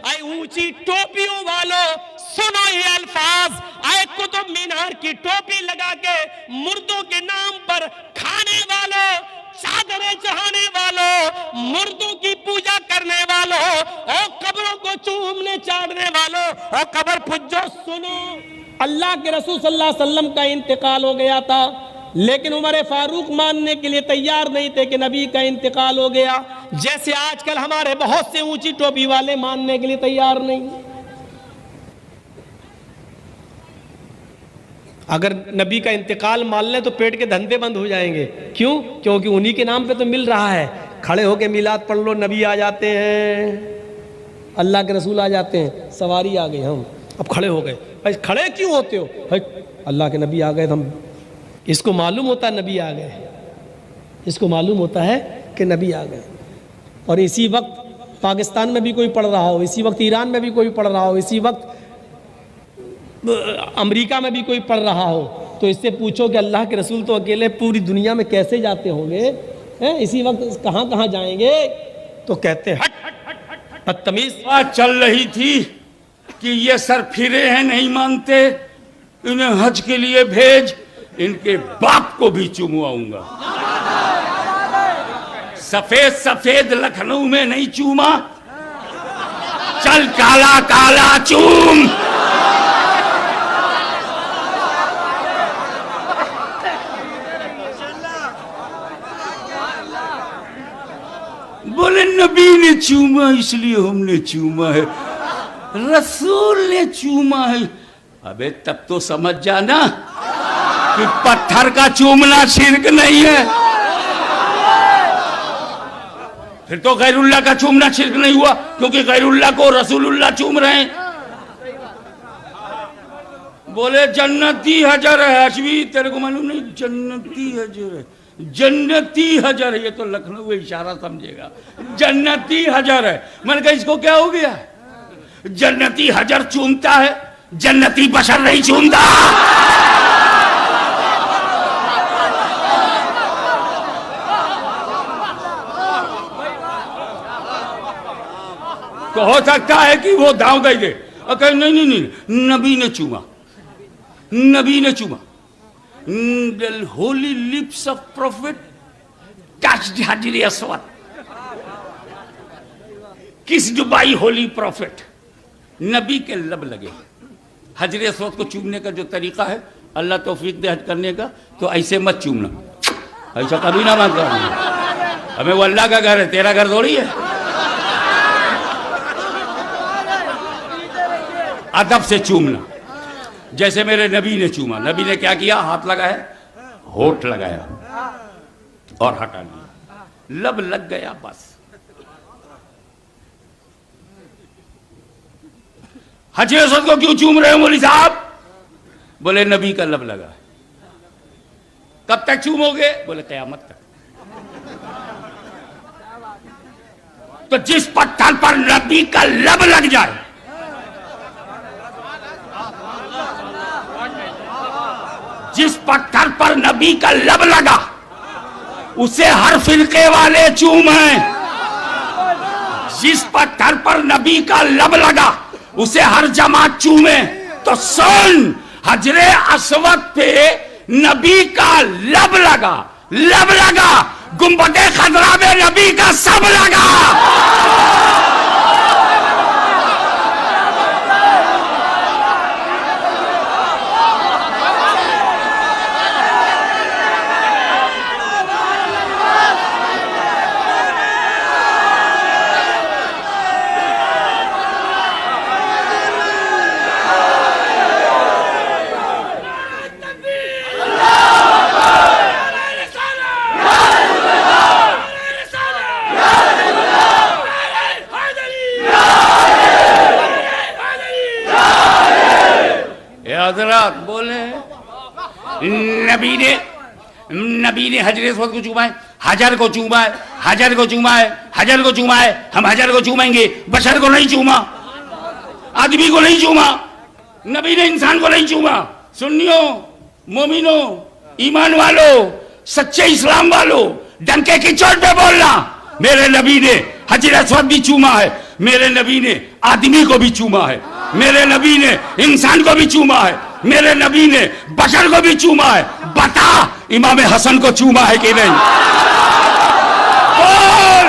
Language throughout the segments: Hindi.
आए ऊंची टोपियों वालों सुनो ये अल्फाज, आए कुतुब मीनार की टोपी लगा के मुर्दों के नाम पर खाने वालों, चादरें चढ़ाने वालों, मुर्दों की पूजा करने वालों और कब्रों को चूमने चाटने वालों और कब्र पुज्जो, सुनो अल्लाह के रसूल सल्लल्लाहु अलैहि वसल्लम का इंतकाल हो गया था, लेकिन उमर फारूक मानने के लिए तैयार नहीं थे कि नबी का इंतकाल हो गया। जैसे आजकल हमारे बहुत से ऊंची टोपी वाले मानने के लिए तैयार नहीं। अगर नबी का इंतकाल मान लें तो पेट के धंधे बंद हो जाएंगे। क्यों? क्योंकि उन्हीं के नाम पे तो मिल रहा है। खड़े होके मिलाद पढ़ लो, नबी आ जाते हैं, अल्लाह के रसूल आ जाते हैं, सवारी आ गए, हम अब खड़े हो गए। भाई खड़े क्यों होते हो? भाई अल्लाह के नबी आ गए, हम इसको मालूम होता है नबी आ गए, इसको मालूम होता है कि नबी आ गए। और इसी वक्त पाकिस्तान में भी कोई पढ़ रहा हो, इसी वक्त ईरान में भी कोई पढ़ रहा हो, इसी वक्त अमेरिका में भी कोई पढ़ रहा हो, तो इससे पूछो कि अल्लाह के रसूल तो अकेले पूरी दुनिया में कैसे जाते होंगे, हैं? इसी वक्त कहाँ कहाँ जाएंगे? तो कहते हैं हट बदतमीज। बात चल रही थी कि ये सर फिरे हैं, नहीं मानते, इन्हें हज के लिए भेज, इनके बाप को भी चूमवाऊंगा। सफेद सफेद लखनऊ में नहीं चूमा, चल काला काला चूम। बोले नबी ने चूमा इसलिए हमने चूमा है, रसूल ने चूमा है। अबे तब तो समझ जाना कि पत्थर का चूमना शिर्क नहीं है, फिर तो गैरुल्लाह का चूमना शिर्क नहीं हुआ, क्योंकि गैरुल्लाह को रसूलुल्लाह चूम रहे हैं। बोले जन्नती हजर है, हशवी तेरे को मालूम नहीं? जन्नती हजर है, जन्नती हजर है, ये तो लखनऊ में इशारा समझेगा, जन्नती हजर है। मैंने कहा इसको क्या हो गया? जन्नती हजर चूमता है, जन्नती बशर नहीं चूमता। तो हो सकता है कि वो दांव दे दे और कहे नहीं नहीं नहीं, नबी ने चूमा, नबी ने चूमा। The holy lips of prophet touched Hajar Aswad, kissed by holy prophet। नबी के लब लगे। हजर अस्वद को चूमने का जो तरीका है, अल्लाह तौफीक दे हज करने का, तो ऐसे मत चूमना, ऐसा कभी ना मत करना। हमें वो अल्लाह का घर है, तेरा घर थोड़ी है। अदब से चूमना, जैसे मेरे नबी ने चूमा। नबी ने क्या किया? हाथ लगाया, होठ लगाया और हटा लिया, लब लग गया, बस। हजर अस्वद को क्यों चूम रहे हो मौलवी साहब? बोले नबी का लब लगा। कब तक चूमोगे? बोले कयामत तक। तो जिस पत्थर पर नबी का लब लग जाए, जिस पत्थर पर नबी का लब लगा, उसे हर फिरके वाले चूमे। जिस पत्थर पर नबी का लब लगा, उसे हर जमात चूमे। तो सुन, हजरे अस्वद पे नबी का लब लगा, लब लगा, गुंबदे खदरा में नबी का सब लगा। हजरत बोले नबी ने हजर अस्वद को चूमा है, हजर को चूमा है, हजर को चूमा है, हजर को चूमा है। हम हजर को चूमेंगे, बशर को नहीं चूमा, आदमी को नहीं चूमा, नबी ने इंसान को नहीं चूमा। सुन्नियों, मोमिनो, ईमान वालो, सच्चे इस्लाम वालो, डंके की चोट पे बोलना, मेरे नबी ने हजर अस्वद भी चूमा है, मेरे नबी ने आदमी को भी चूमा है, मेरे नबी ने इंसान को भी चूमा है, मेरे नबी ने बशर को भी चूमा है। बता इमाम हसन को चूमा है कि नहीं? बोल।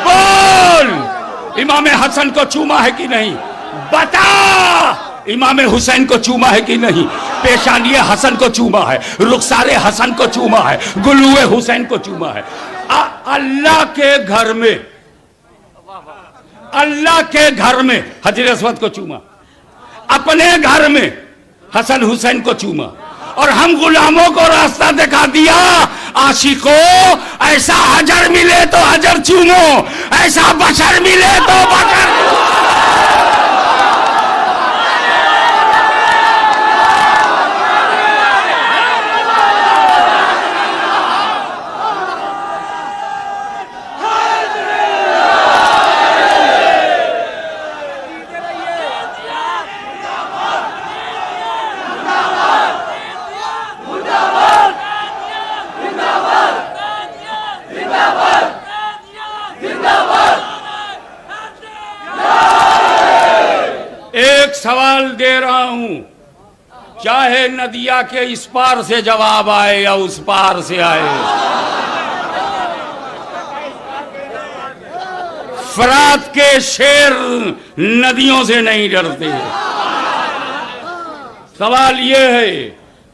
बोल इमाम हसन को चूमा है कि नहीं? बता इमाम हुसैन को चूमा है कि नहीं? पेशानिये हसन को चूमा है, रुखसारे हसन को चूमा है, गुलुए हुसैन को चूमा है। अल्लाह के घर में, अल्लाह के घर में हजर अस्वद को चूमा, अपने घर में हसन हुसैन को चूमा, और हम गुलामों को रास्ता दिखा दिया। आशिको ऐसा हजर मिले तो हजर चूमो, ऐसा बशर मिले तो बशर। सवाल दे रहा हूं, चाहे नदिया के इस पार से जवाब आए या उस पार से आए, फरात के शेर नदियों से नहीं डरते। सवाल यह है,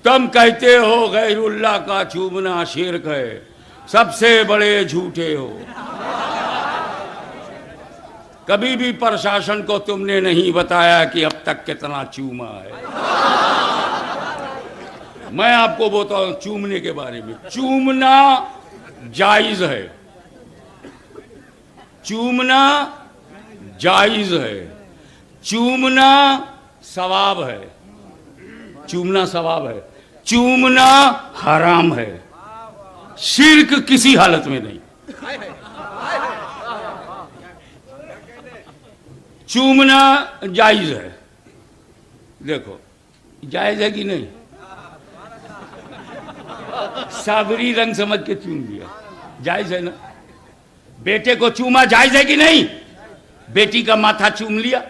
तुम कहते हो गैरुल्लाह का चूमना शिर्क है, सबसे बड़े झूठे हो। कभी भी प्रशासन को तुमने नहीं बताया कि अब तक कितना चूमा है। मैं आपको बताऊं चूमने के बारे में, चूमना जायज है, चूमना जायज है, चूमना सवाब है, चूमना सवाब है, चूमना हराम है, शिर्क किसी हालत में नहीं। चूमना जायज है, देखो जायज है कि नहीं? साबरी रंग समझ के चूम दिया, जायज है ना? बेटे को चूमा जायज है कि नहीं? बेटी का माथा चूम लिया,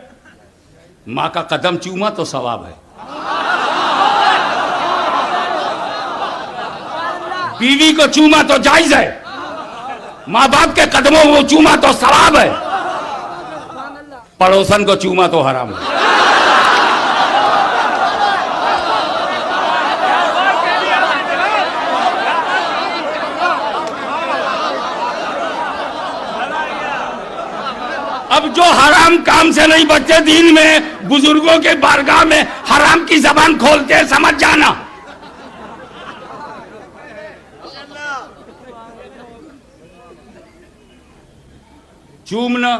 मां का कदम चूमा तो सवाब है। बीवी को चूमा तो जायज है, मां बाप के कदमों को चूमा तो सवाब है, पड़ोसन को चूमा तो हराम है। अब जो हराम काम से नहीं बचते, दीन में बुजुर्गों के बारगाह में हराम की जबान खोलते हैं, समझ जाना। चूमना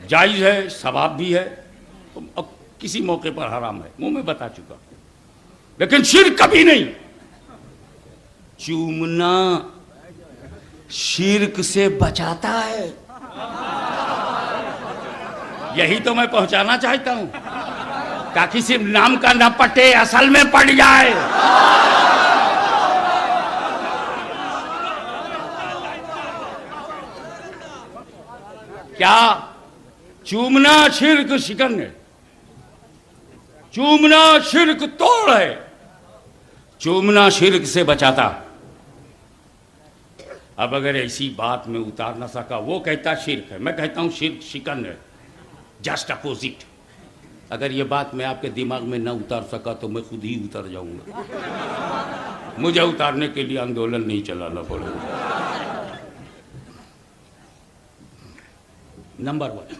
जायज है, सवाब भी है, तो किसी मौके पर हराम है, मुंह में बता चुका, लेकिन शिर्क कभी नहीं। चूमना शिर्क से बचाता है, यही तो मैं पहुंचाना चाहता हूं, ताकि सिर्फ नाम का न पटे, असल में पड़ जाए। क्या चूमना शिर्क शिकन है, चूमना शिर्क तोड़ है, चूमना शिर्क से बचाता। अब अगर ऐसी बात में उतार ना सका, वो कहता शिर्क है, मैं कहता हूं शिर्क शिकन है, जस्ट अपोजिट। अगर ये बात मैं आपके दिमाग में ना उतार सका तो मैं खुद ही उतर जाऊंगा, मुझे उतारने के लिए आंदोलन नहीं चलाना पड़ेगा। नंबर 1,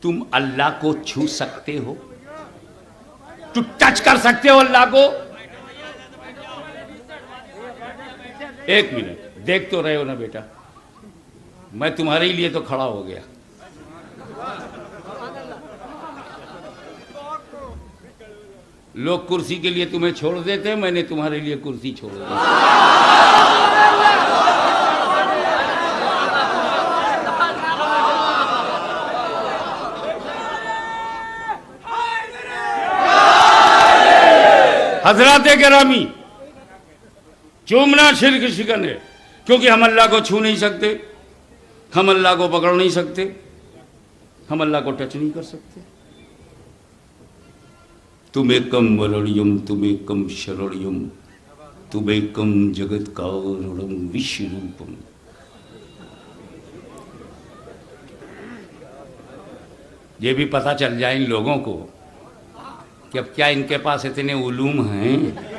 तुम अल्लाह को छू सकते हो, तुम टच कर सकते हो अल्लाह को? एक मिनट देख तो रहे हो ना बेटा, मैं तुम्हारे लिए तो खड़ा हो गया। लोग कुर्सी के लिए तुम्हें छोड़ देते, मैंने तुम्हारे लिए कुर्सी छोड़ दी। हजरात गिरामी, चूमना शिर्क शिकन है, क्योंकि हम अल्लाह को छू नहीं सकते, हम अल्लाह को पकड़ नहीं सकते, हम अल्लाह को टच नहीं कर सकते। तुमेकम वरणियम तुमेकम शरणियम तुमेकम जगत कारणम विश्व रूपम। ये भी पता चल जाए इन लोगों को कि अब क्या इनके पास इतने उलूम हैं।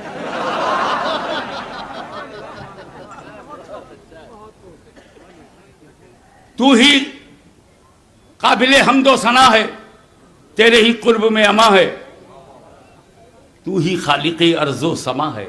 तू ही काबिले हमदो सना है, तेरे ही कुर्ब में अमा है, तू ही खालिक़े अर्ज़ो समा है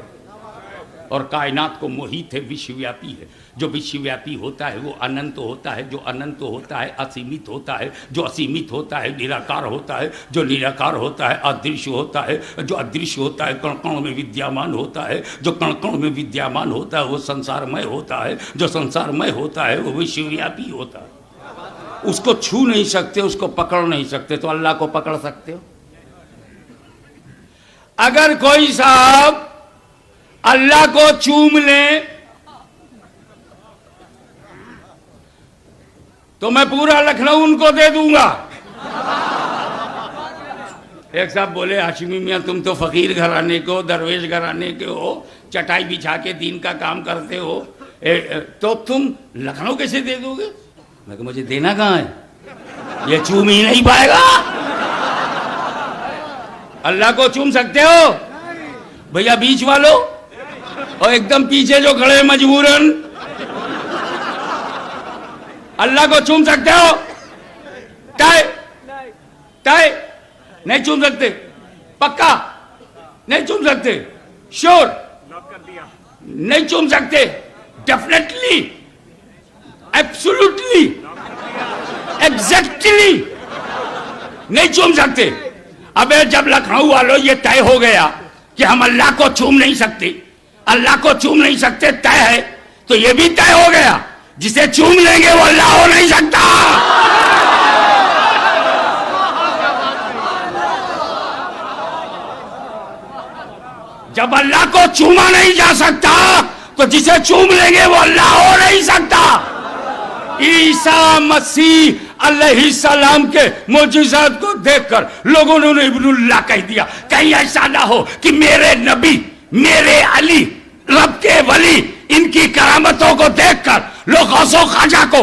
और कायनात को मोहित है, विश्वव्यापी है। जो विश्वव्यापी होता है वो अनंत होता है, जो अनंत होता है असीमित होता है, जो असीमित होता है निराकार होता है, जो निराकार होता है अदृश्य होता है, जो अदृश्य होता है कण कण में विद्यमान होता है, जो कण कण में विद्यमान होता है वो संसारमय होता है, जो संसारमय होता है वो विश्वव्यापी होता है। उसको छू नहीं सकते, उसको पकड़ नहीं सकते, तो अल्लाह को पकड़ सकते हो? अगर कोई साहब अल्लाह को चूम ले तो मैं पूरा लखनऊ उनको दे दूंगा। एक साहब बोले, हाशिमी मियां तुम तो फकीर घराने के हो, दरवेश घराने के हो, चटाई बिछा के दीन का काम करते हो, तो तुम लखनऊ कैसे दे दोगे? मैं कहा मुझे देना कहाँ है, ये चूम ही नहीं पाएगा। अल्लाह को चूम सकते हो भैया बीच वालों, और एकदम पीछे जो खड़े मजबूरन, अल्लाह को चूम सकते हो? टाई टाई नहीं चूम सकते, पक्का नहीं चूम सकते, श्योर नहीं चूम सकते, डेफिनेटली, एब्सोल्युटली, एग्जैक्टली नहीं चूम सकते। अबे जब लखनऊ वालों ये तय हो गया कि हम अल्लाह को चूम नहीं सकते, अल्लाह को चूम नहीं सकते तय है, तो ये भी तय हो गया जिसे चूम लेंगे वो अल्लाह हो नहीं सकता। जब अल्लाह को चूमा नहीं जा सकता तो जिसे चूम लेंगे वो अल्लाह हो नहीं सकता। ईसा मसीह अलैहिस्सलाम के मोजिज़ात को देखकर लोगों ने उन्हें इब्नुल्लाह कह दिया। कहीं ऐसा ना हो कि मेरे नबी, मेरे अली, रब के वली, इनकी करामतों को देखकर लोग गौसो ख्वाजा को,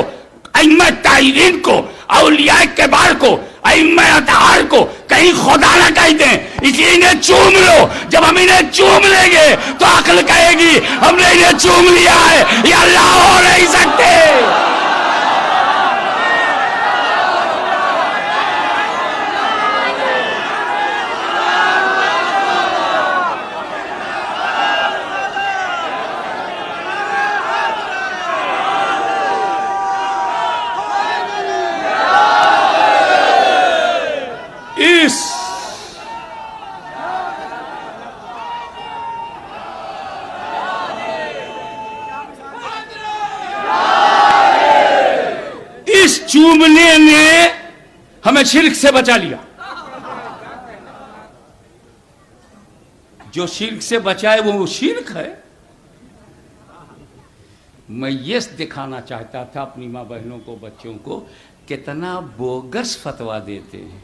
अइम्मा ताहिरीन को, औलिया किबार को, अइम्मा अतहार को कहीं खुदा ना कह दें, इसलिए इन्हें चूम लो। जब हम इन्हें चूम लेंगे तो अक्ल कहेगी हमने इन्हें चूम लिया है, ये अल्लाह हो नहीं सकते। चूमने ने हमें शिर्क से बचा लिया। जो शिर्क से बचाए वो शिर्क है। मैं ये दिखाना चाहता था अपनी माँ बहनों को, बच्चों को, कितना बोगस फतवा देते हैं।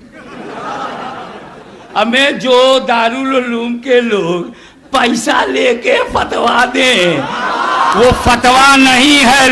हमें जो दारुल उलूम के लोग पैसा लेके फतवा दें वो फतवा नहीं है,